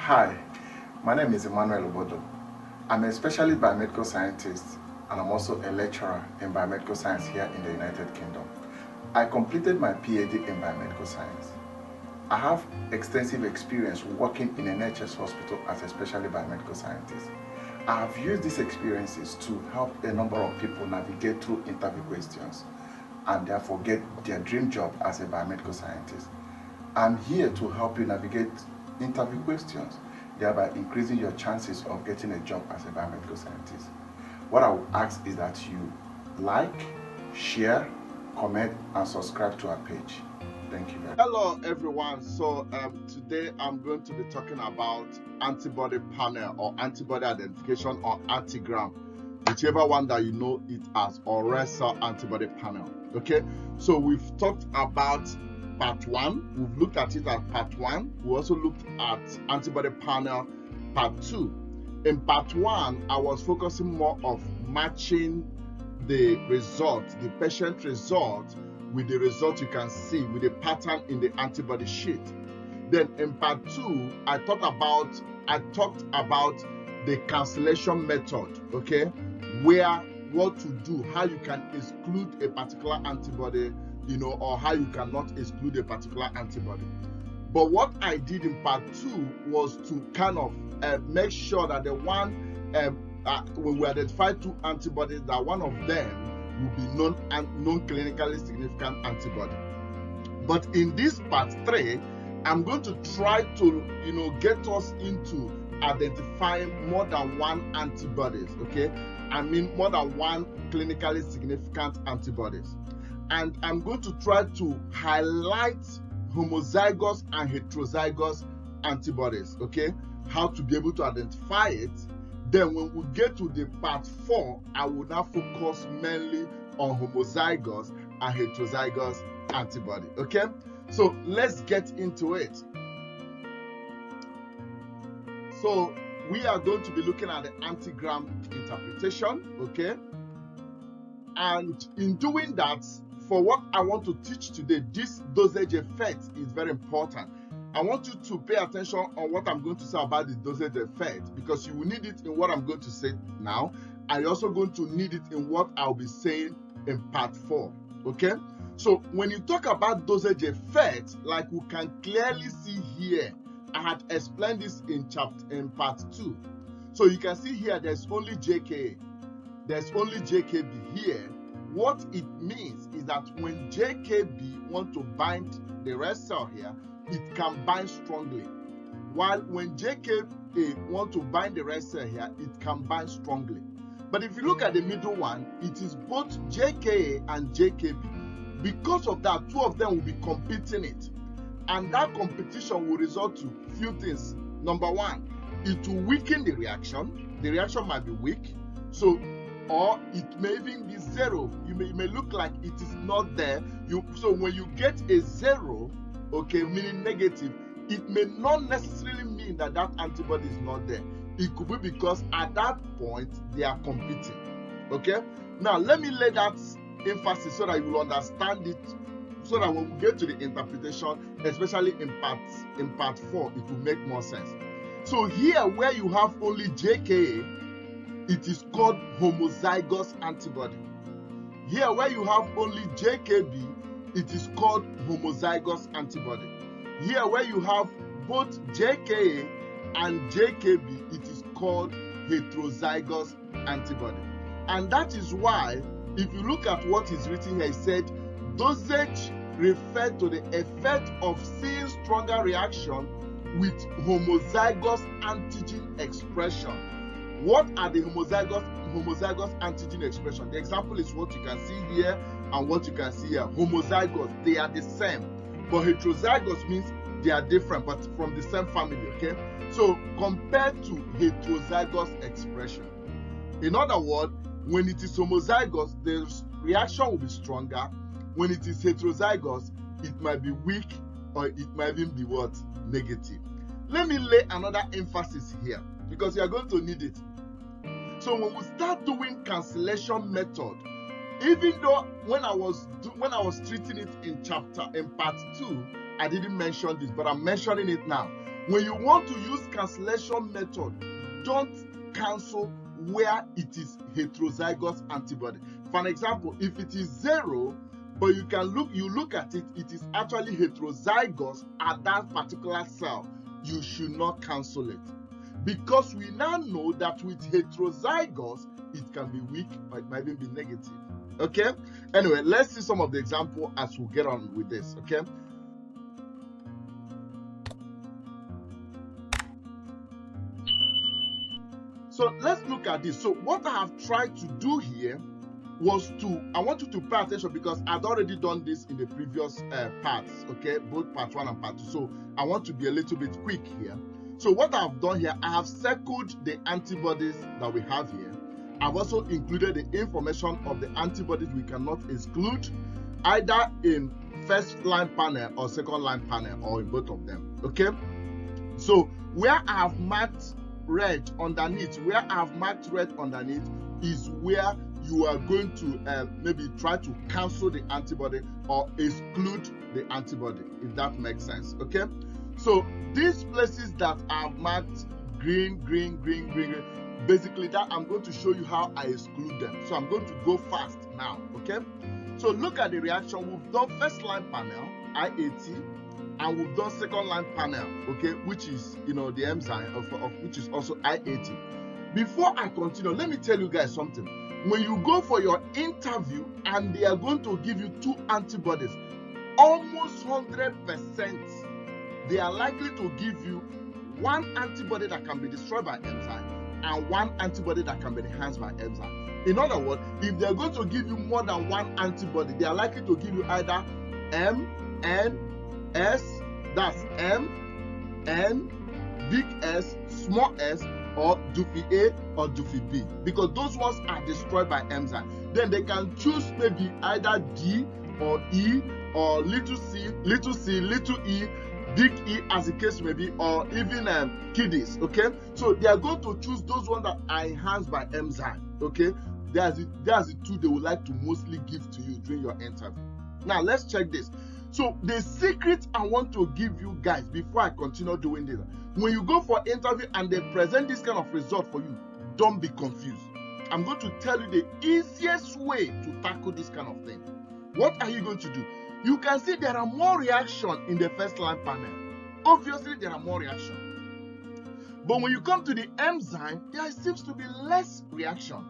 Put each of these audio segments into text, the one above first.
Hi, my name is Emmanuel Ogbodo. I'm a specialist biomedical scientist and I'm also a lecturer in biomedical science here in the United Kingdom. I completed my PhD in biomedical science. I have extensive experience working in an NHS hospital as a specialist biomedical scientist. I have used these experiences to help a number of people navigate through interview questions and therefore get their dream job as a biomedical scientist. I'm here to help you navigate interview questions, thereby increasing your chances of getting a job as a biomedical scientist. What I would ask is that you like, share, comment, and subscribe to our page. Thank you very much. Hello everyone. So today I'm going to be talking about antibody panel or antibody identification or antigram, whichever one that you know it as, or red cell antibody panel. Okay, so we've talked about part 1. We've looked at it at part 1. We also looked at antibody panel part 2. In part 1, I was focusing more of matching the result, the patient result, with the result you can see with the pattern in the antibody sheet. Then in part 2, I talked about the cancellation method, okay, where what to do, how you can exclude a particular antibody, or how you cannot exclude a particular antibody. But what I did in part 2 was to kind of make sure that the one when we identify 2 antibodies, that one of them will be non-clinically significant antibody. But in this part 3, I'm going to try to get us into identifying more than 1 antibodies, okay? I mean more than 1 clinically significant antibodies. And I'm going to try to highlight homozygous and heterozygous antibodies, okay? How to be able to identify it. Then when we get to the part 4, I will now focus mainly on homozygous and heterozygous antibody, okay? So let's get into it. So we are going to be looking at the antigram interpretation, okay? And in doing that, for what I want to teach today, this dosage effect is very important. I want you to pay attention on what I'm going to say about the dosage effect, because you will need it in what I'm going to say now, and you're also going to need it in what I'll be saying in part 4, okay? So when you talk about dosage effect, like we can clearly see here, I had explained this in part 2. So you can see here there's only JKA. There's only JKB here. What it means is that when JKB want to bind the red cell here, it can bind strongly. While when JKA want to bind the red cell here, it can bind strongly. But if you look at the middle one, it is both JKA and JKB. Because of that, 2 of them will be competing it. And that competition will result to few things. Number 1, it will weaken the reaction. The reaction might be weak. Or it may even be 0. It may look like it is not there. So when you get a 0, okay, meaning negative, it may not necessarily mean that antibody is not there. It could be because at that point they are competing. Okay. Now let me lay that emphasis so that you will understand it. So that when we get to the interpretation, especially in part 4, it will make more sense. So here, where you have only JKA, it is called homozygous antibody. Here, where you have only JKB, it is called homozygous antibody. Here, where you have both JKA and JKB, it is called heterozygous antibody. And that is why, if you look at what is written here, it said, dosage referred to the effect of seeing stronger reaction with homozygous antigen expression. What are the homozygous antigen expression? The example is what you can see here and what you can see here. Homozygous, they are the same. But heterozygous means they are different, but from the same family, okay? So compared to heterozygous expression. In other words, when it is homozygous, the reaction will be stronger. When it is heterozygous, it might be weak or it might even be what? Negative. Let me lay another emphasis here because you are going to need it. So when we start doing cancellation method, even though when I was treating it in part 2, I didn't mention this, but I'm mentioning it now. When you want to use cancellation method, don't cancel where it is heterozygous antibody. For an example, if it is 0, but you look at it, it is actually heterozygous at that particular cell, you should not cancel it. Because we now know that with heterozygous, it can be weak or it might even be negative. Okay? Anyway, let's see some of the example as we get on with this. Okay? So let's look at this. So what I have tried to do here was I want you to pay attention because I've already done this in the previous parts, okay, both part 1 and part 2. So I want to be a little bit quick here. So what I've done here, I have circled the antibodies that we have here. I've also included the information of the antibodies we cannot exclude, either in first line panel or second line panel, or in both of them, okay? So where I have marked red underneath, is where you are going to maybe try to cancel the antibody or exclude the antibody, if that makes sense, okay? So these places that are marked green, basically that I'm going to show you how I exclude them. So I'm going to go fast now, okay? So look at the reaction. We've done first line panel, IAT, and we've done second line panel, okay, which is, the enzyme of which is also IAT. Before I continue, let me tell you guys something. When you go for your interview and they are going to give you 2 antibodies, almost 100%, they are likely to give you 1 antibody that can be destroyed by enzyme and 1 antibody that can be enhanced by enzyme. In other words, if they are going to give you more than 1 antibody, they are likely to give you either M, N, S, that's M, N, big S, small s, or Dufi A or Dufi B, because those ones are destroyed by enzyme. Then they can choose maybe either D or E or little c, little e, big E as the case may be, or even kidneys, okay? So they are going to choose those ones that are enhanced by enzyme, okay? That's the 2 they would like to mostly give to you during your interview. Now let's check this. So the secret I want to give you guys before I continue doing this, when you go for interview and they present this kind of result for you, don't be confused. I'm going to tell you the easiest way to tackle this kind of thing. What are you going to do? You can see there are more reaction in the first line panel. Obviously, there are more reaction. But when you come to the enzyme, there seems to be less reaction.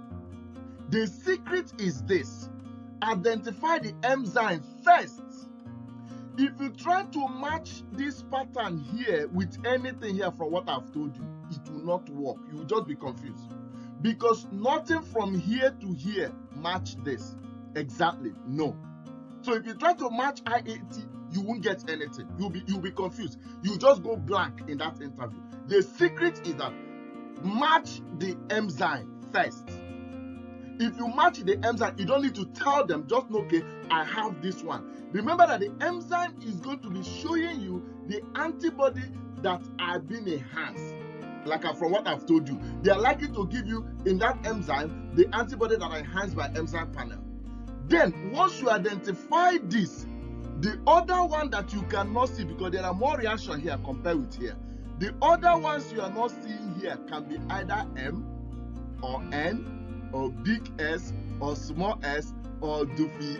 The secret is this: identify the enzyme first. If you try to match this pattern here with anything here from what I've told you, it will not work. You will just be confused. Because nothing from here to here match this. Exactly, no. So if you try to match IAT, you won't get anything. You'll be confused. You just go blank in that interview. The secret is that match the enzyme first. If you match the enzyme, you don't need to tell them, just know, okay, I have this one. Remember that the enzyme is going to be showing you the antibody that are being enhanced. Like from what I've told you, they are likely to give you in that enzyme the antibody that are enhanced by enzyme panel. Then, once you identify this, the other one that you cannot see, because there are more reaction here compared with here, the other ones you are not seeing here can be either M or N or big S or small s or Dufi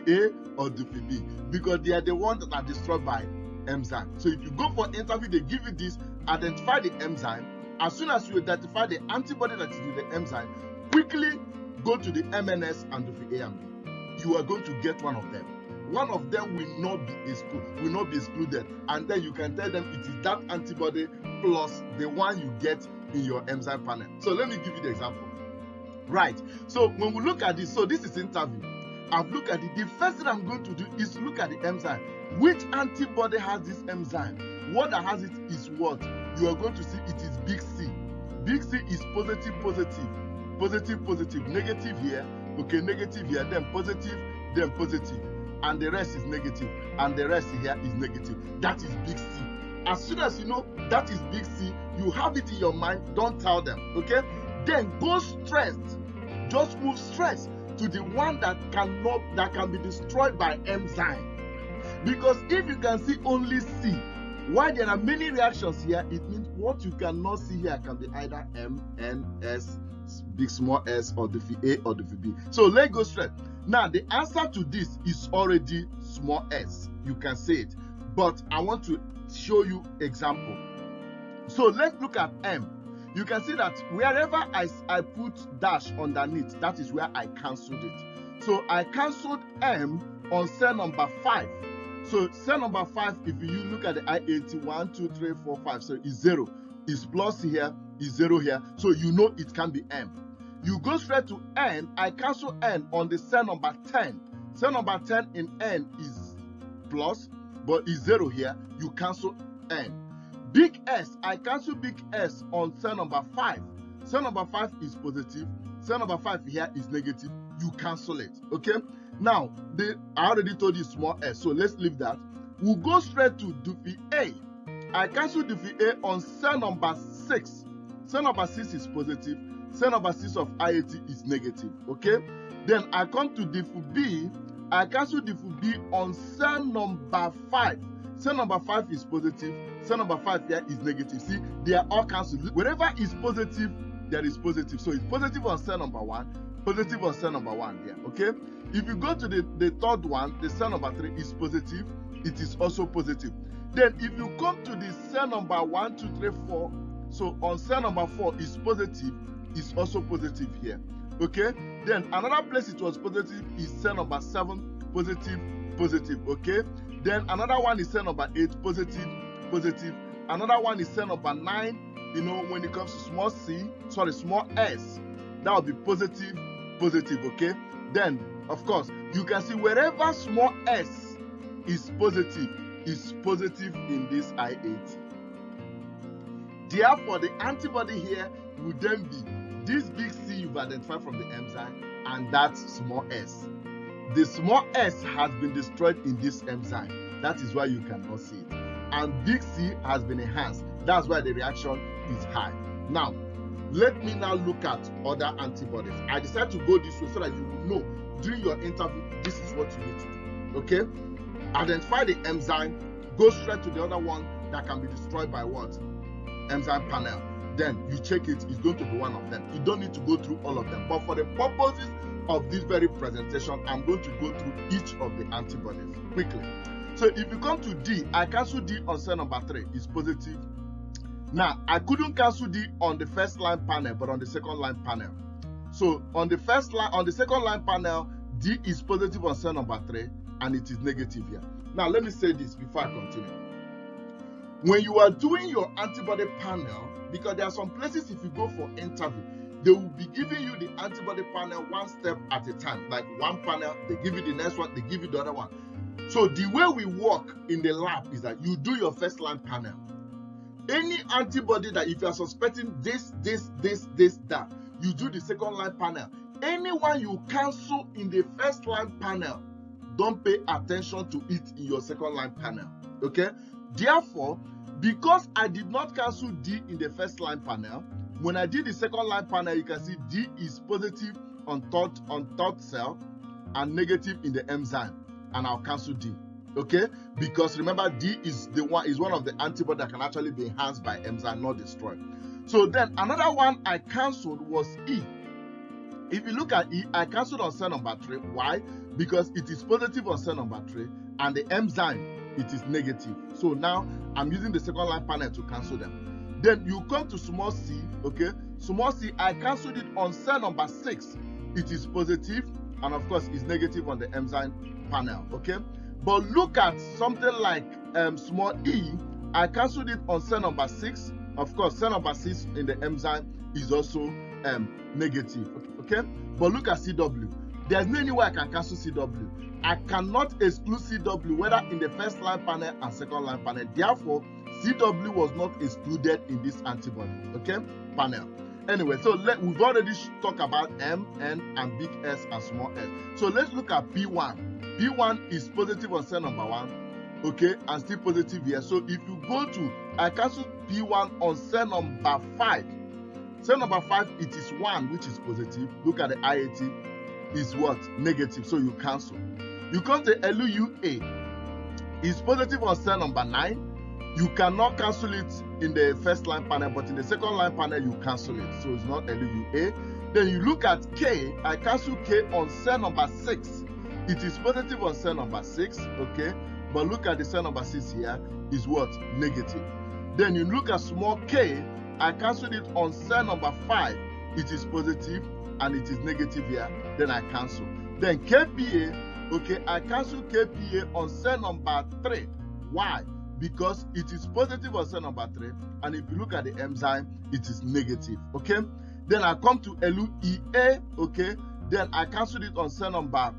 A or Dufi B, because they are the ones that are destroyed by enzyme. So if you go for interview, they give you this, identify the enzyme. As soon as you identify the antibody that is with the enzyme, quickly go to the MNS and Dufi A and B. You are going to get one of them. One of them will not be excluded, and then you can tell them it is that antibody plus the one you get in your enzyme panel. So let me give you the example. Right. So when we look at this, so this is interview. I've looked at it. The first thing I'm going to do is look at the enzyme. Which antibody has this enzyme? What that has it is what? You are going to see it is big C. Big C is positive, negative here, okay, negative here, then positive, and the rest is negative, and the rest here is negative. That is big C. As soon as you know that is big C, you have it in your mind, don't tell them, okay? Then go stressed, just move stress to the one that can be destroyed by enzyme. Because if you can see only C, Why there are many reactions here, it means what you cannot see here can be either M, N, S, big small s, or the A or the B. So let's go straight. Now the answer to this is already small s. You can say it, but I want to show you example. So let's look at M. You can see that wherever I put dash underneath, that is where I cancelled it. So I cancelled M on cell number 5. So cell number 5, if you look at the IAT, 1, 2, 3, 4, 5, so it's 0. It's plus here, is 0 here. So you know it can be M. You go straight to N. I cancel N on the cell number 10. Cell number 10 in N is plus, but is 0 here. You cancel N. Big S, I cancel big S on cell number 5. Cell number 5 is positive. Cell number 5 here is negative. You cancel it. Okay? Now, I already told you small s, so let's leave that. We'll go straight to Duffy A. I cancel Duffy A on cell number 6. Cell number 6 is positive. Cell number 6 of IAT is negative. Okay? Then I come to Duffy B. I cancel Duffy B on cell number 5. Cell number 5 is positive. Cell number 5 here is negative. See, they are all cancelled. Wherever is positive, there is positive. So it's positive on cell number 1, positive on cell number 1 here. Okay? If you go to the third one, the cell number 3 is positive. It is also positive. Then if you come to the cell number 1, 2, 3, 4, so on cell number 4 is positive, is also positive here. Okay? Then another place it was positive is cell number 7, positive, positive. Okay? Then another one is cell number 8, positive, positive. Another one is cell number 9. You know, when it comes to small s, that will be positive, positive. Okay? Then, of course, you can see wherever small s is positive in this IAT. Therefore, the antibody here would then be this big C you've identified from the enzyme and that small s. The small s has been destroyed in this enzyme. That is why you cannot see it. And big C has been enhanced. That's why the reaction is high. Now, let me now look at other antibodies. I decided to go this way so that you will know during your interview, this is what you need to do. Okay? Identify the enzyme, go straight to the other one that can be destroyed by what? Enzyme panel. Then you check it, it's going to be one of them. You don't need to go through all of them. But for the purposes of this very presentation, I'm going to go through each of the antibodies quickly. So if you come to D, I cancel D on cell number 3, it's positive. Now, I couldn't cancel D on the first line panel, but on the second line panel. So on the second line panel, D is positive on cell number 3, and it is negative here. Now, let me say this before I continue. When you are doing your antibody panel, because there are some places if you go for interview, they will be giving you the antibody panel one step at a time. Like one panel, they give you the next one, they give you the other one. So the way we work in the lab is that you do your first line panel. Any antibody that if you are suspecting this, that, you do the second line panel. Anyone you cancel in the first line panel, don't pay attention to it in your second line panel. Okay? Therefore, because I did not cancel D in the first line panel, when I did the second line panel, you can see D is positive on third cell and negative in the enzyme, and I'll cancel D. Okay? Because remember, D is one of the antibodies that can actually be enhanced by enzyme, not destroyed. So then another one I cancelled was E. If you look at E, I cancelled on cell number 3. Why? Because it is positive on cell number 3, and the enzyme, it is negative. So now I'm using the second line panel to cancel them. Then you come to small c, okay? Small c, I cancelled it on cell number 6. It is positive, and of course, it's negative on the enzyme panel, okay? But look at something like small e, I cancelled it on cell number 6. Of course, cell number 6 in the enzyme is also negative, okay? But look at CW. There's no any way I can cancel CW. I cannot exclude CW whether in the first line panel and second line panel. Therefore, CW was not excluded in this antibody, okay, panel. Anyway, so we've already talked about M, N, and big S and small s. So let's look at P1. P1 is positive on cell number 1, okay, and still positive here. So if you go to, I cancel P1 on cell number 5. Cell number 5, it is 1, which is positive. Look at the IAT, is what? Negative, so you cancel. You come to LUA, is positive on cell number 9. You cannot cancel it in the first line panel, but in the second line panel, you cancel it. So it's not LUA. Then you look at K. I cancel K on cell number 6. It is positive on cell number 6, okay? But look at the cell number 6 here, is what? Negative. Then you look at small k, I cancel it on cell number 5. It is positive and it is negative here, then I cancel. Then KPA, okay, I cancel KPA on cell number 3. Why? Because it is positive on cell number 3, and if you look at the enzyme, it is negative, okay? Then I come to LUEA, okay? Then I cancel it on cell number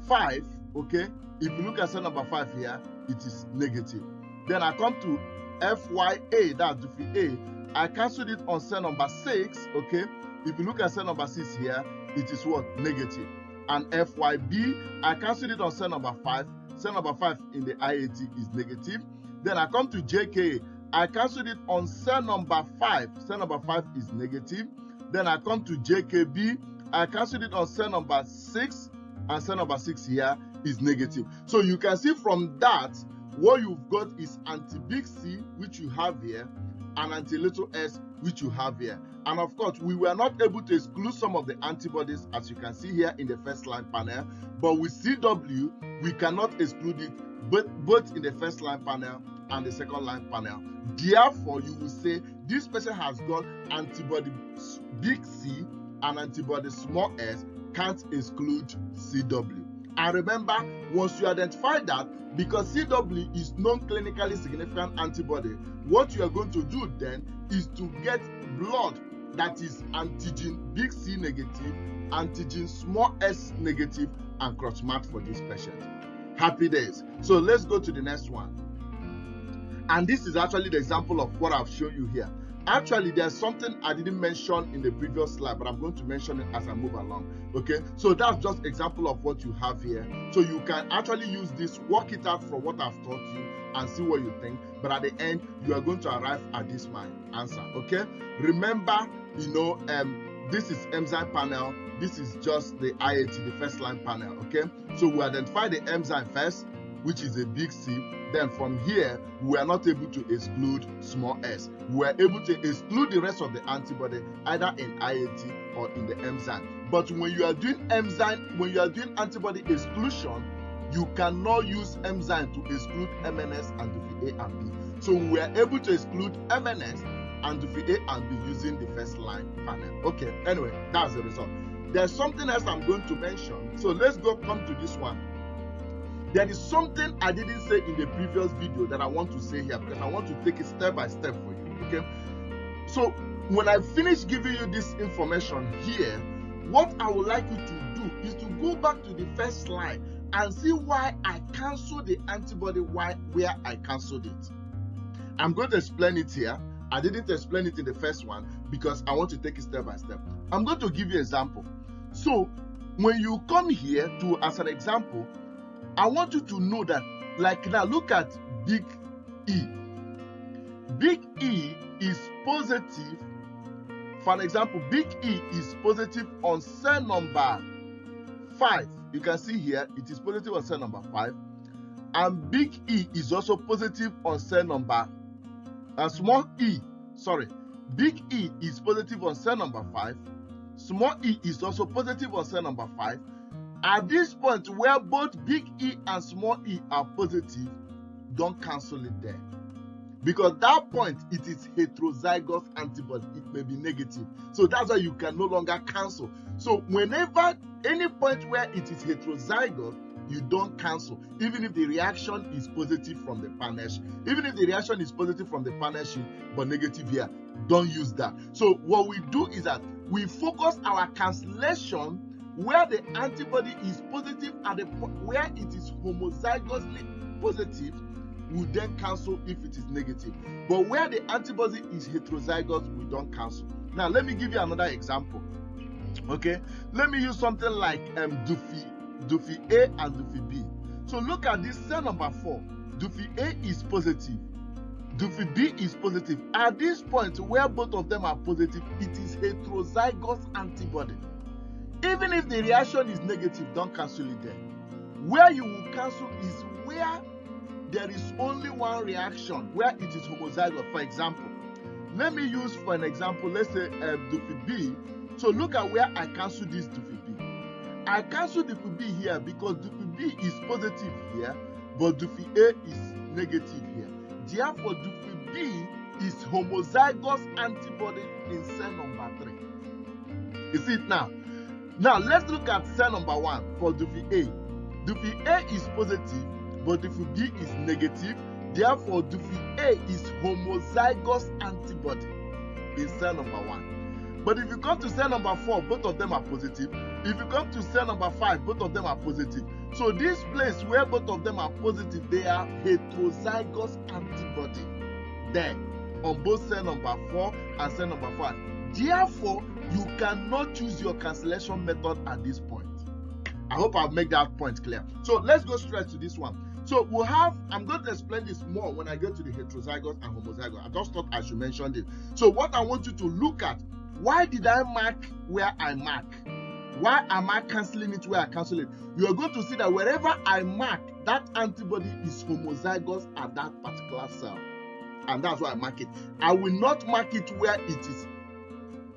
5, okay? If you look at cell number 5 here, it is negative. Then I come to FYA, that's Dufi A. I cancel it on cell number 6, okay? If you look at cell number 6 here, it is what? Negative. And FYB, I cancel it on cell number 5. Cell number 5 in the IAT is negative. Then I come to JK. I cancel it on cell number 5. Cell number 5 is negative. Then I come to JKB. I cancel it on cell number 6. And cell number 6 here is negative. So you can see from that, what you've got is anti-big C, which you have here, and anti-little s, which you have here. And of course, we were not able to exclude some of the antibodies, as you can see here in the first line panel. But with CW, we cannot exclude it both in the first line panel and the second line panel. Therefore, you will say this person has got antibody big C and antibody small s, can't exclude CW. And remember, once you identify that, because CW is non-clinically significant antibody, what you are going to do then is to get blood that is antigen big C negative, antigen small s negative, and cross-match for this patient. Happy days. So let's go to the next one. And this is actually the example of what I've shown you here. Actually, there's something I didn't mention in the previous slide, but I'm going to mention it as I move along. Okay, so that's just example of what you have here. So you can actually use this, work it out from what I've taught you, and see what you think. But at the end, you are going to arrive at this my answer. Okay, remember, this is enzyme panel. This is just the IAT, the first line panel. Okay, so we identify the enzyme first, which is a big C. Then from here, we are not able to exclude small s. We are able to exclude the rest of the antibody either in IAT or in the enzyme. But when you are doing enzyme, when you are doing antibody exclusion, you cannot use enzyme to exclude MNS and Dufi A and B. So we are able to exclude MNS and Dufi A and B using the first line panel. Okay, anyway, that's the result. There's something else I'm going to mention. So let's come to this one. There is something I didn't say in the previous video that I want to say here, because I want to take it step by step for you, okay? So when I finish giving you this information here, what I would like you to do is to go back to the first slide and see why I canceled the antibody, where I canceled it. I'm going to explain it here. I didn't explain it in the first one because I want to take it step by step. I'm going to give you an example. So when you come here to, as an example, I want you to know that, like now, look at big E. Big E is positive. For an example, big E is positive on cell number 5. You can see here, it is positive on cell number 5. And big E is also positive on cell number, Big E is positive on cell number 5. Small e is also positive on cell number 5. At this point where both big E and small e are positive, don't cancel it there. Because that point, it is heterozygous antibody. It may be negative. So that's why you can no longer cancel. So whenever, any point where it is heterozygous, you don't cancel. Even if the reaction is positive from the panel sheet. Even if the reaction is positive from the panel sheet, but negative here, don't use that. So what we do is that we focus our cancellation where the antibody is positive and where it is homozygously positive, we then cancel if it is negative. But where the antibody is heterozygous, we don't cancel. Now, let me give you another example. Okay, let me use something like Dufi A and Dufi B. So look at this cell number 4. Dufi A is positive. Dufi B is positive. At this point where both of them are positive, it is heterozygous antibody. Even if the reaction is negative, don't cancel it there. Where you will cancel is where there is only one reaction where it is homozygous. For example, let me use for an example, let's say Dufi B. So look at where I cancel this Dufi B. I cancel Dufi B here because Dufi B is positive here, but Dufi A is negative here. Therefore, Dufi B is homozygous antibody in cell number 3. You see it now? Now, let's look at cell number 1 for Dufi A. Dufi A is positive, but Dufi B is negative. Therefore, Dufi A is homozygous antibody in cell number 1. But if you come to cell number 4, both of them are positive. If you come to cell number 5, both of them are positive. So this place where both of them are positive, they are heterozygous antibody there on both cell number 4 and cell number 5. Therefore, you cannot use your cancellation method at this point. I hope I've made that point clear. So let's go straight to this one. So we'll have, I'm going to explain this more when I get to the heterozygous and homozygous. I just thought I should mention it. So what I want you to look at, why did I mark where I mark? Why am I cancelling it where I cancel it? You are going to see that wherever I mark, that antibody is homozygous at that particular cell. And that's why I mark it. I will not mark it where it is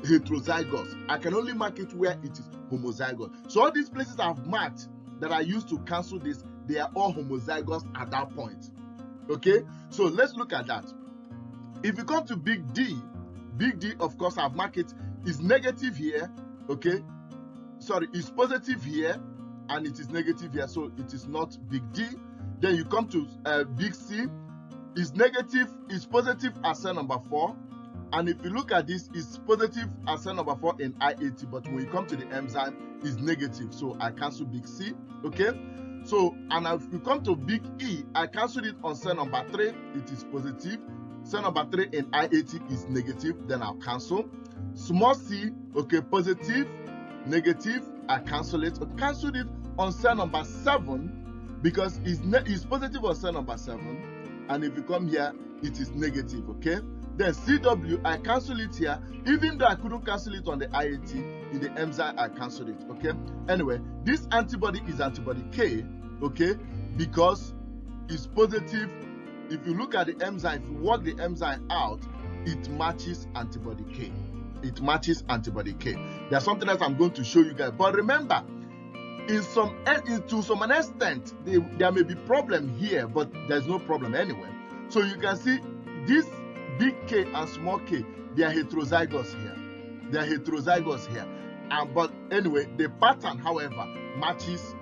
heterozygous. I can only mark it where it is homozygous. So all these places I've marked that I used to cancel this, they are all homozygous at that point. Okay? So let's look at that. If you come to big D, of course, I've marked it, is negative here. Okay? Sorry, it's positive here, and it is negative here, so it is not big D. Then you come to big C, is negative, is positive at cell number 4. And if you look at this, it's positive at cell number 4 in I80, but when you come to the enzyme, it's negative. So I cancel big C, okay? So, and if you come to big E, I cancel it on cell number 3, it is positive. Cell number 3 in I80 is negative, then I'll cancel. Small c, okay, positive, negative, I cancel it. I cancel it on cell number 7 because it's positive on cell number 7. And if you come here, it is negative, okay? Then CW, I cancel it here. Even though I couldn't cancel it on the IAT, in the enzyme, I cancel it, okay? Anyway, this antibody is antibody K, okay? Because it's positive. If you look at the enzyme, if you work the enzyme out, it matches antibody K. It matches antibody K. There's something else I'm going to show you guys. But remember, to some extent, there may be problem here, but there's no problem anyway. So you can see this big K and small k, they are heterozygous here. They are heterozygous here. But anyway, the pattern, however, matches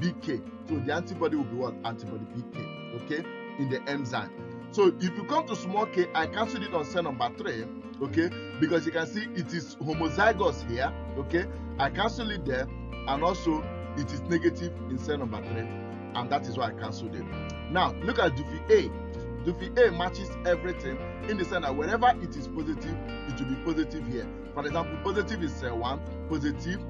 big K. So the antibody will be what? Antibody big K, okay? In the enzyme. So if you come to small k, I cancel it on cell number 3, okay? Because you can see it is homozygous here, okay? I cancel it there, and also it is negative in cell number 3, and that is why I cancelled it. Now, look at Dufi A. Dufi A matches everything in the sense that wherever it is positive, it will be positive here. For example, positive in cell 1, positive,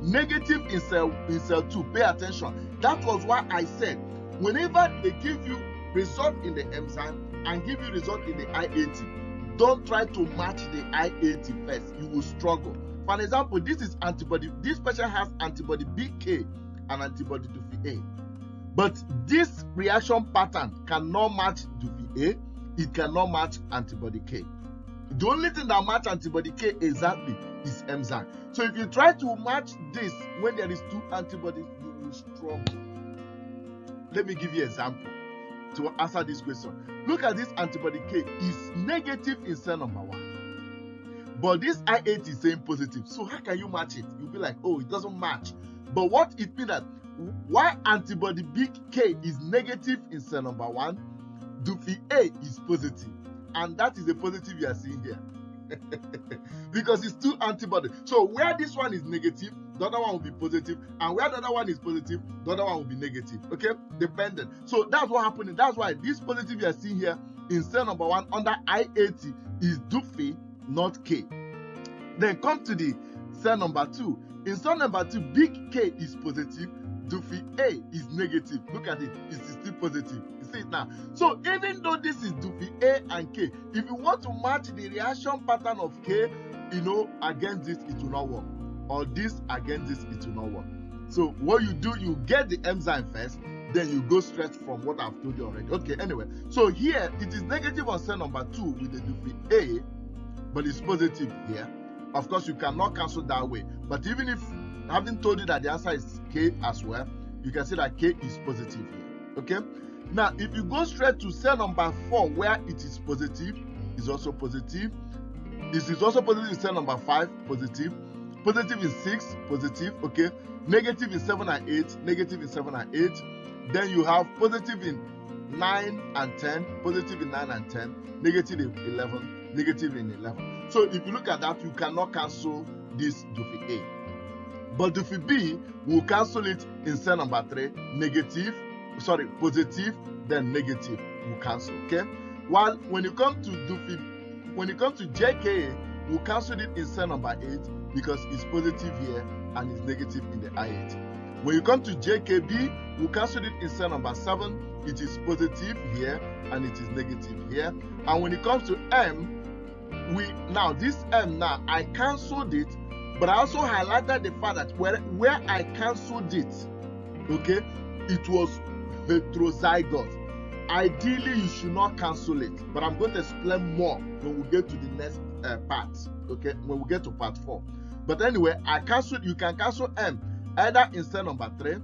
negative in cell 2. Pay attention. That was why I said, whenever they give you result in the enzyme and give you result in the I80, don't try to match the I80 first. You will struggle. For example, this is antibody. This patient has antibody BK and antibody Dufi A. But this reaction pattern cannot match Dufi A. It cannot match antibody K. The only thing that match antibody K exactly is enzyme. So if you try to match this when there is 2 antibodies, you will struggle. Let me give you an example to answer this question. Look at this antibody K is negative in cell number 1. But this I8 is saying positive. So how can you match it? You'll be like, oh, it doesn't match. But what it means that why antibody big K is negative in cell number 1, Dufi A is positive. And that is the positive you are seeing here. Because it's 2 antibodies. So where this one is negative, the other one will be positive. And where the other one is positive, the other one will be negative. Okay? Dependent. So that's what happened. That's why this positive you are seeing here in cell number 1 under I80 is Dufi, not K. Then come to the cell number 2. In cell number 2, big K is positive. Dufi A is negative. Look at it. It's still positive. You see it now. So even though this is Dufi A and K, if you want to match the reaction pattern of K, against this, it will not work. Or this against this, it will not work. So what you do, you get the enzyme first. then you go straight from what I've told you already. Okay, anyway, so here it is negative on cell number 2 with the Dufi A, but it's positive here. Of course, you cannot cancel that way, but even if having told you that the answer is K as well, you can see that K is positive here. Okay, now if you go straight to cell number 4 where it is positive, is also positive. This is also positive in cell number 5, positive. Positive in 6, positive. Okay, negative in 7 and 8, negative in 7 and 8. Then you have positive in 9 and 10, positive in 9 and 10, negative in 11, negative in 11. So if you look at that, you cannot cancel this Dufi A. But Dufi B will cancel it in cell number 3, positive, then negative will cancel. Okay. While when you come to JKA, we'll cancel it in cell number 8 because it's positive here and it's negative in the I8. When you come to JKB, we'll cancel it in cell number 7. It is positive here and it is negative here. And when it comes to M, this M now, I cancelled it, but I also highlighted the fact that where I cancelled it, okay, it was heterozygous. Ideally, you should not cancel it, but I'm going to explain more when we get to the next part, okay, when we get to part 4. But anyway, you can cancel M either in cell number 3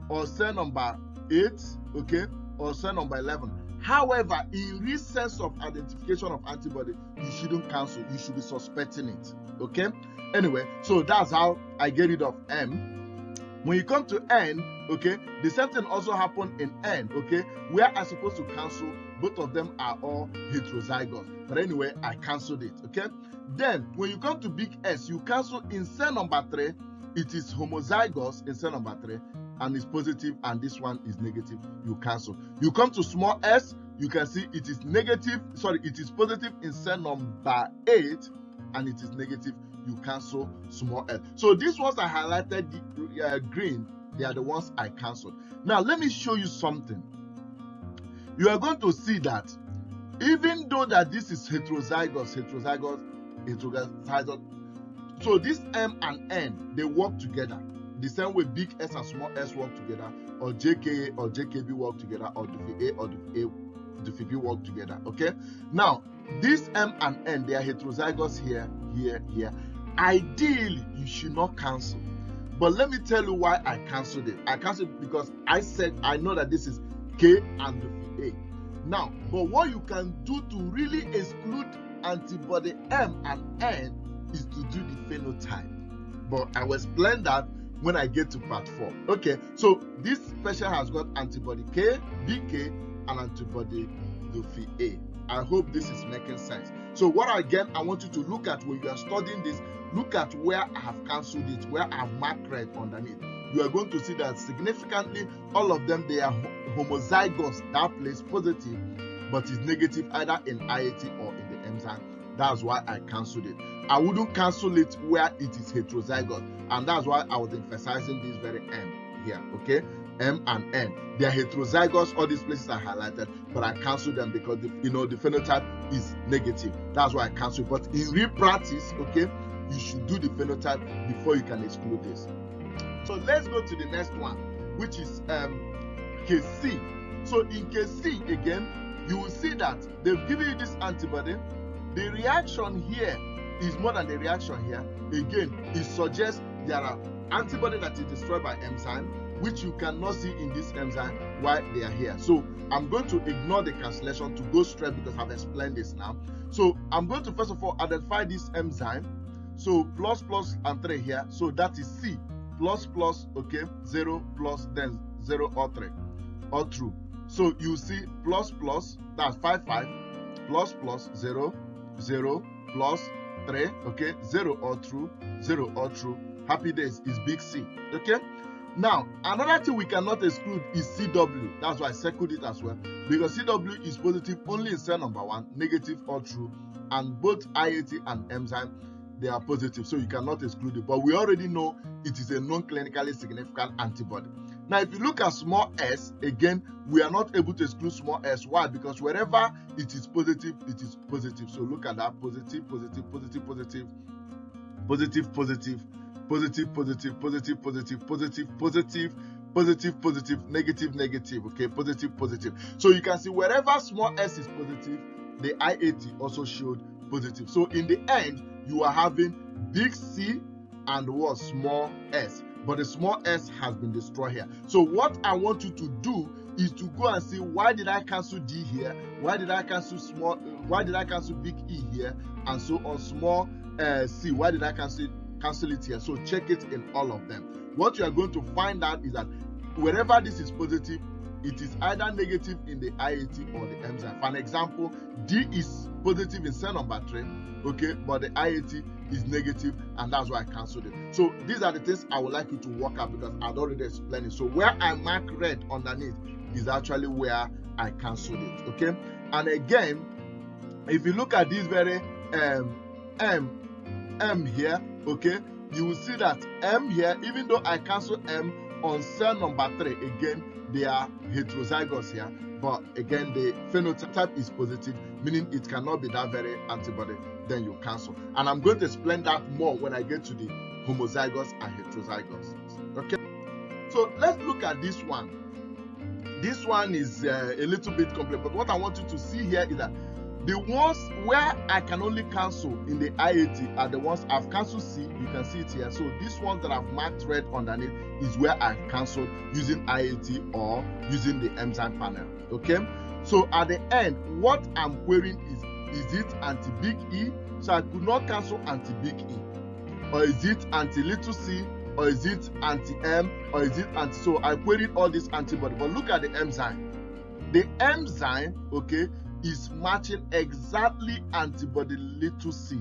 or cell number 8, okay, or cell number 11. However, in real sense of identification of antibody, you shouldn't cancel, you should be suspecting it, okay? Anyway, so that's how I get rid of M. When you come to N, okay, the same thing also happened in N, okay, where I'm supposed to cancel, both of them are all heterozygous. But anyway, I cancelled it, okay? Then, when you come to big S, you cancel in cell number 3, it is homozygous in cell number 3, and it's positive, and this one is negative, you cancel. You come to small s, you can see it is positive in cell number 8, and it is negative, you cancel small s. So these ones I highlighted the green, they are the ones I cancelled. Now let me show you something. You are going to see that even though that this is heterozygous, so this M and N, they work together. The same way big S and small s work together, or JKA or JKB work together, or Dufi A or Dufi B work together, okay? Now, this M and N, they are heterozygous here, here, here. Ideally, you should not cancel. But let me tell you why I cancelled it. I cancelled it because I said I know that this is K and Dufi A. Now, but what you can do to really exclude antibody M and N is to do the phenotype. But I will explain that when I get to part 4. Okay, so this patient has got antibody K, BK, and antibody Dufi A. I hope this is making sense. So what I want you to look at when you are studying this, look at where I have cancelled it, where I have marked red underneath. You are going to see that significantly all of them, they are homozygous, that place positive, but is negative either in IAT or in the enzyme. That's why I cancelled it. I wouldn't cancel it where it is heterozygous, and that's why I was emphasizing this very M here, okay? M and N, they are heterozygous, all these places are highlighted, but I cancel them because the phenotype is negative. That's why I cancel it. But in real practice, okay, you should do the phenotype before you can exclude this. So let's go to the next one, which is KC. So in KC again, you will see that they've given you this antibody. The reaction here is more than the reaction here. Again, it suggests there are antibody that is destroyed by enzyme, which you cannot see in this enzyme while they are here. So I'm going to ignore the cancellation to go straight because I've explained this now. So I'm going to first of all identify this enzyme. So plus and 3 here. So that is C. Plus, okay, 0 plus, then 0 or 3. Or true. So you see plus, that's 5, plus, 0, 0, plus 3, okay, 0 or true, 0 or true. Happy days is big C, okay? Now, another thing we cannot exclude is CW. That's why I circled it as well. Because CW is positive only in cell number 1, negative or true. And both IAT and enzyme, they are positive. So you cannot exclude it. But we already know it is a non-clinically significant antibody. Now, if you look at small s, again, we are not able to exclude small s. Why? Because wherever it is positive, it is positive. So look at that. Positive, positive, positive, positive, positive, positive, positive, positive, positive, positive, positive, positive, positive, positive, negative, negative, okay, positive, positive. So you can see wherever small s is positive, the IAT also showed positive. So in the end, you are having big C and what? Small s. But the small s has been destroyed here. So what I want you to do is to go and see, why did I cancel D here? Why did I cancel big E here? And so on, small C, why did I cancel it here? So check it in all of them. What you are going to find out is that wherever this is positive, it is either negative in the IAT or the enzyme. For an example, D is positive in cell number 3, okay, but the IAT is negative, and that's why I cancelled it. So these are the things I would like you to work out, because I'd already explained it. So where I mark red underneath is actually where I cancelled it, okay? And again, if you look at this very M here, okay, you will see that M here, even though I cancel M on cell number 3, again, they are heterozygous here, but again, the phenotype is positive, meaning it cannot be that very antibody, then you cancel. And I'm going to explain that more when I get to the homozygous and heterozygous, okay? So let's look at this one. This one is a little bit complex, but what I want you to see here is that the ones where I can only cancel in the IAT are the ones I've cancelled C. You can see it here. So these ones that I've marked red underneath is where I've cancelled using IAT or using the enzyme panel. Okay. So at the end, what I'm querying is it anti-big E? So I could not cancel anti-big E. Or is it anti-little c? Or is it anti-M? Or is it anti... So I queried all these antibodies. But look at the enzyme. The enzyme, okay, is matching exactly antibody little c.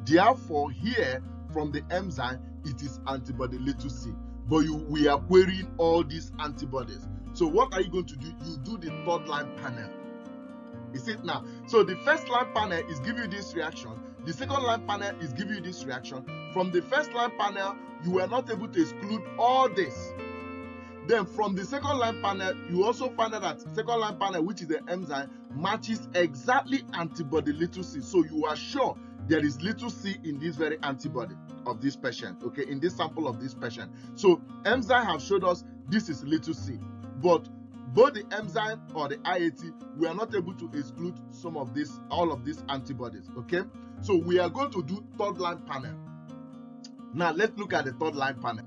Therefore, here from the enzyme, it is antibody little c. But we are querying all these antibodies. So what are you going to do? You do the third line panel. You see it now? So the first line panel is giving you this reaction. The second line panel is giving you this reaction. From the first line panel, you were not able to exclude all this. Then from the second line panel, you also find out that second line panel, which is the enzyme, matches exactly antibody little c. So you are sure there is little c in this very antibody of this patient, okay, in this sample of this patient. So enzyme have showed us this is little c, but both the enzyme or the IAT, we are not able to exclude some of this, all of these antibodies, okay? So we are going to do third line panel. Now let's look at the third line panel.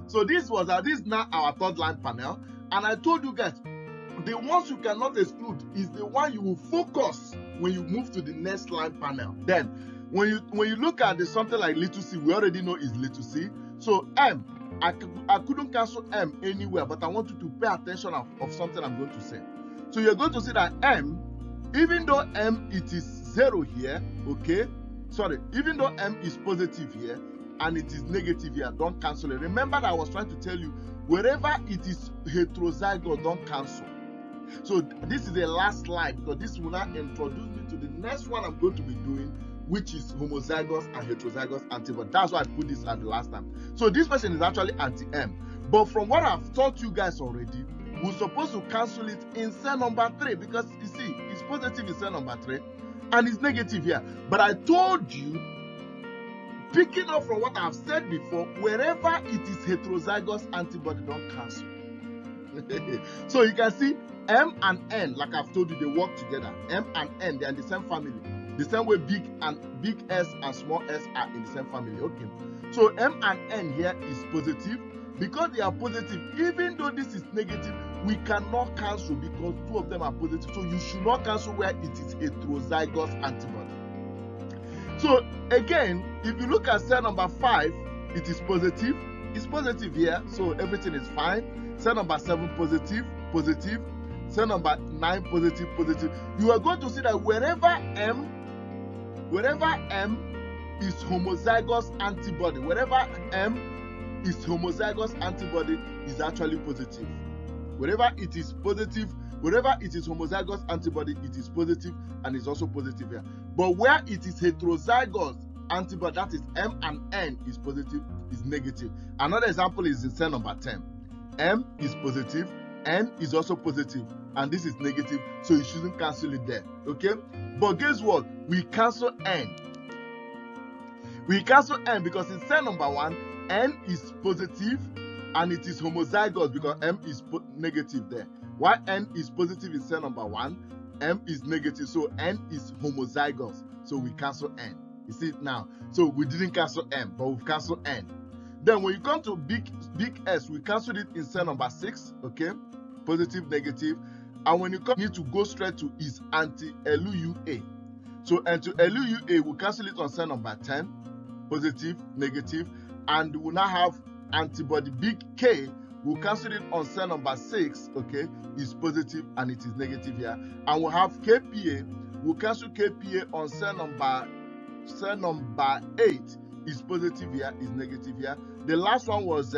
So this is now our third line panel, and I told you guys, the ones you cannot exclude is the one you will focus when you move to the next line panel. Then when you look at the something like little c, we already know is little c. So M, I couldn't cancel M anywhere, but I want you to pay attention of something I'm going to say. So you're going to see that M, even though M it is 0 here, okay, sorry, even though M is positive here and it is negative here, don't cancel it. Remember that I was trying to tell you, wherever it is heterozygous, don't cancel. So this is the last slide, because this will now introduce me to the next one I'm going to be doing, which is homozygous and heterozygous antibody. That's why I put this at the last time. So this person is actually anti-M. But from what I've taught you guys already, we're supposed to cancel it in cell number 3, because you see, it's positive in cell number 3 and it's negative here. But I told you, picking up from what I've said before, wherever it is heterozygous antibody, don't cancel. So you can see M and N, like I've told you, they work together. M and N, they are in the same family. The same way big S and small s are in the same family. Okay. So M and N here is positive. Because they are positive, even though this is negative, we cannot cancel because two of them are positive. So you should not cancel where it is heterozygous antibody. So again, if you look at cell number 5, it is positive. It's positive here, so everything is fine. Cell number 7, positive, positive. Cell number 9, positive, positive. You are going to see that wherever M is homozygous antibody, wherever M is homozygous antibody is actually positive. Wherever it is positive, wherever it is homozygous antibody, it is positive and is also positive here. But where it is heterozygous antibody, that is M and N is positive, is negative. Another example is in cell number 10. M is positive, N is also positive, and this is negative, so you shouldn't cancel it there, okay? But guess what? We cancel N. We cancel N because in cell number 1, N is positive and it is homozygous because M is negative there. While N is positive in cell number 1, M is negative, so N is homozygous. So we cancel N. You see it now? So we didn't cancel M, but we've canceled N. Then when you come to big S, we cancelled it in cell number 6, okay? Positive, negative. And when you come, you need to go straight to is anti-LUA. So anti-LUA, we cancel it on cell number 10, positive, negative. And we now have antibody big K, we'll cancel it on cell number 6, okay, is positive and it is negative here. And we'll have KPA, we'll cancel KPA on cell number 8, is positive here, is negative here. The last one was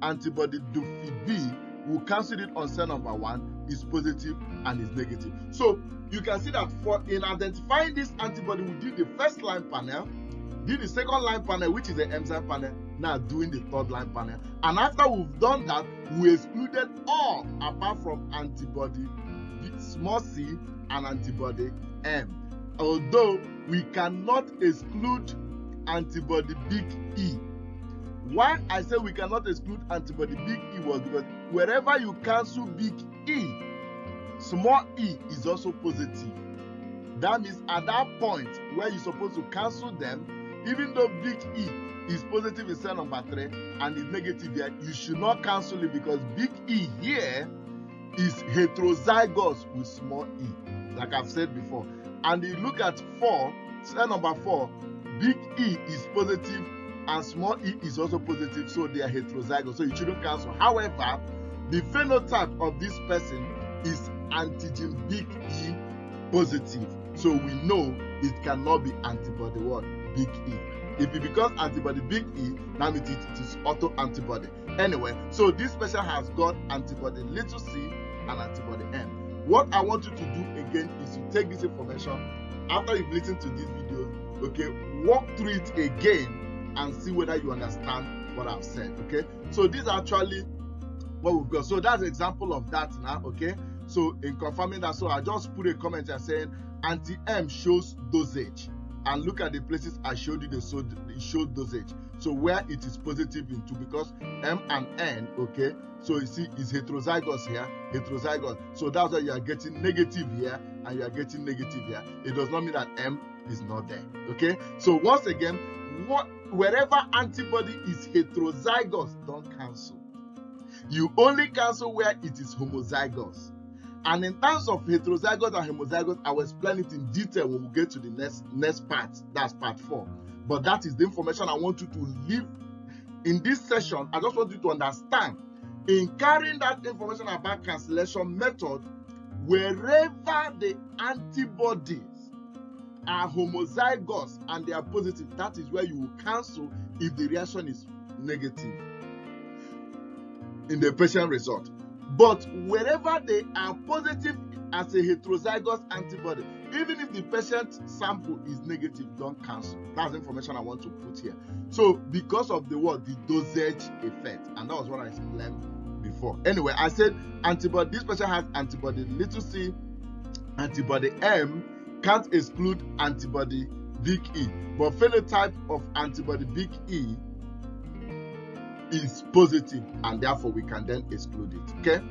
antibody DUFI-B, we'll cancel it on cell number 1, is positive and is negative. So you can see that in identifying this antibody, we did the first line panel, did the second line panel, which is the enzyme panel, now doing the third line panel. And after we've done that, we excluded all apart from antibody small c and antibody M. Although we cannot exclude antibody big E. Why I say we cannot exclude antibody big E was because wherever you cancel big E, small e is also positive. That means at that point where you're supposed to cancel them, even though big E is positive in cell number 3 and is negative here, you should not cancel it because big E here is heterozygous with small e, like I've said before. And you look at 4, cell number 4, big E is positive and small e is also positive, so they are heterozygous, so you shouldn't cancel. However, the phenotype of this person is antigen big E positive, so we know it cannot be antibody what? Big E. If it becomes antibody big E, that means it is autoantibody. Anyway, so this person has got antibody little c and antibody M. What I want you to do again is to take this information after you've listened to this video, okay, walk through it again and see whether you understand what I've said, okay? So this is actually what we've got. So that's an example of that now, okay? So in confirming that, so I just put a comment here saying anti-M shows dosage. And look at the places I showed you, it showed dosage. So where it is positive into, because M and N, okay, so you see it's heterozygous here, heterozygous. So that's why you are getting negative here and you are getting negative here. It does not mean that M is not there, okay? So once again, wherever antibody is heterozygous, don't cancel. You only cancel where it is homozygous. And in terms of heterozygous and homozygous, I will explain it in detail when we get to the next part. That's part 4. But that is the information I want you to leave in this session. I just want you to understand. In carrying that information about cancellation method, wherever the antibodies are homozygous and they are positive, that is where you will cancel if the reaction is negative in the patient result. But wherever they are positive as a heterozygous antibody, even if the patient sample is negative, don't cancel. That's the information I want to put here. So because of the dosage effect, and that was what I explained before. Anyway, I said antibody, this patient has antibody little c, antibody M, can't exclude antibody big E. But phenotype of antibody big E is positive, and therefore we can then exclude it, okay?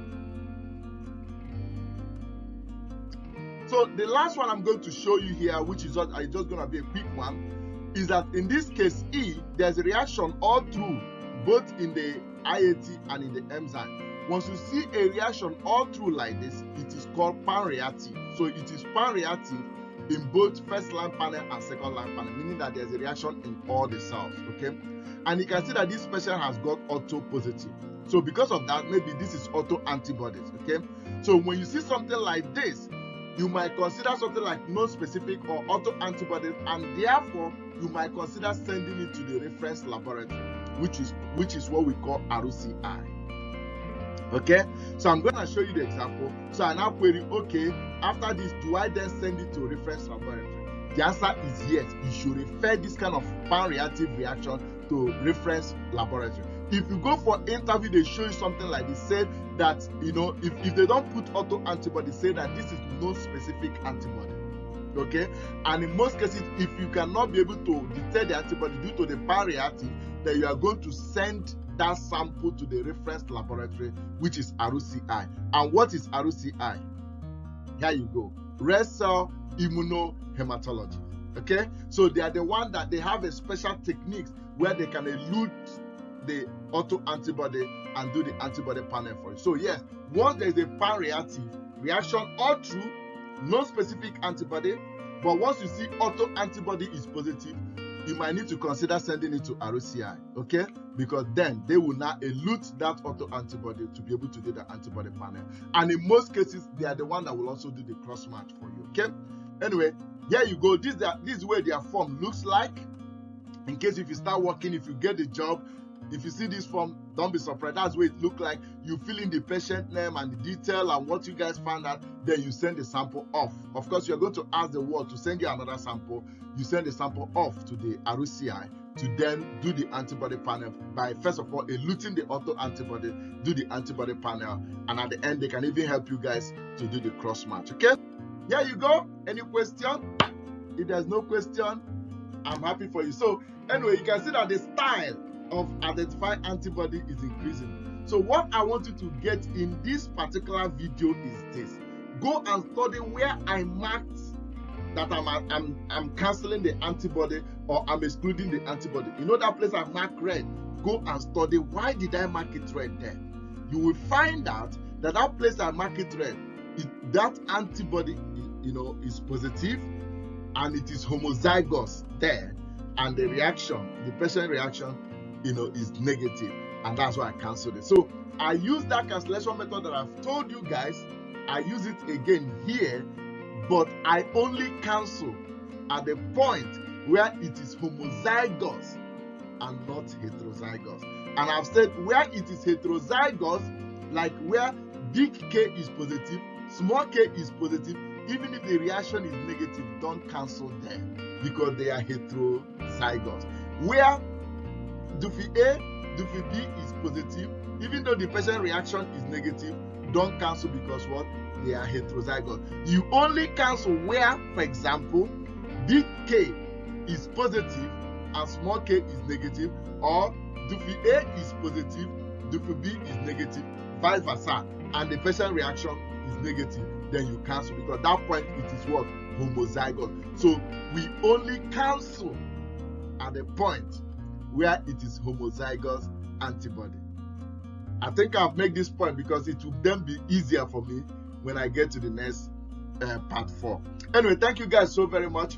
So the last one I'm going to show you here, which is just going to be a quick one, is that in this case E, there's a reaction all through, both in the IAT and in the enzyme. Once you see a reaction all through like this, it is called pan-reactive. So it is pan-reactive in both first line panel and second line panel, meaning that there's a reaction in all the cells, okay? And you can see that this patient has got auto positive. So because of that, maybe this is auto antibodies, okay? So when you see something like this, you might consider something like non-specific or auto antibodies, and therefore you might consider sending it to the reference laboratory, which is what we call ROCI. Okay, so I'm going to show you the example. So I now query, okay, after this, do I then send it to a reference laboratory? The answer is yes. You should refer this kind of pan-reactive reaction to reference laboratory. If you go for interview, they show you something like this, say that, if they don't put auto antibody, say that this is non-specific antibody. Okay, and in most cases, if you cannot be able to detect the antibody due to the pan-reactive, then you are going to send that sample to the reference laboratory, which is RCI. And what is RCI? Here you go. Red cell immunohematology. Okay, so they are the one that they have a special techniques where they can elute the autoantibody and do the antibody panel for you. So yes, once there is a pan-reactive reaction all through, no specific antibody, but once you see autoantibody is positive, you might need to consider sending it to RCI, okay? Because then they will now elute that autoantibody to be able to do the antibody panel. And in most cases, they are the one that will also do the cross-match for you, okay? Anyway, here you go. This is where their form looks like. In case if you start working, if you get the job, if you see this form, don't be surprised. That's what it look like. You fill in the patient name and the detail and what you guys found out. Then you send the sample off. Of course, you're going to ask the ward to send you another sample. You send the sample off to the RCI to then do the antibody panel by first of all eluting the autoantibody, do the antibody panel, and at the end they can even help you guys to do the cross match. Okay, here you go. Any question? If there's no question, I'm happy for you. So anyway, you can see that the style of identifying antibody is increasing. So what I want you to get in this particular video is this: go and study where I marked that I'm canceling the antibody or I'm excluding the antibody. You know that place I marked red? Go and study why did I mark it red there. You will find out that that place I marked it red, that antibody, is positive and it is homozygous there, and the reaction, the patient reaction, is negative, and that's why I canceled it. So I use that cancellation method that I've told you guys. I use it again here, but I only cancel at the point where it is homozygous and not heterozygous. And I've said where it is heterozygous, like where big K is positive, small k is positive, even if the reaction is negative, don't cancel them because they are heterozygous. Where Dufi A, Dufi B is positive, even though the patient reaction is negative, don't cancel because what? They are heterozygous. You only cancel where, for example, big K is positive and small k is negative, or Dufi A is positive, Dufi B is negative, vice versa, and the patient reaction is negative, then you cancel because at that point it is what? Homozygous. So we only cancel at the point where it is homozygous antibody. I think I've made this point because it will then be easier for me when I get to the next part 4. Anyway, thank you guys so very much.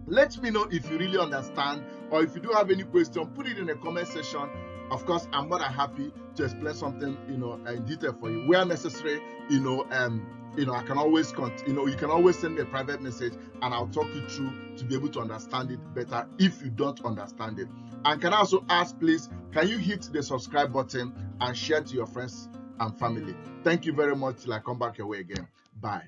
Let me know if you really understand, or if you do have any question, put it in the comment section. Of course, I'm more than happy to explain something, in detail for you where necessary. I can always you can always send me a private message and I'll talk you through to be able to understand it better if you don't understand it. And can I also ask, please, can you hit the subscribe button and share to your friends and family? Thank you very much till I come back your way again. Bye.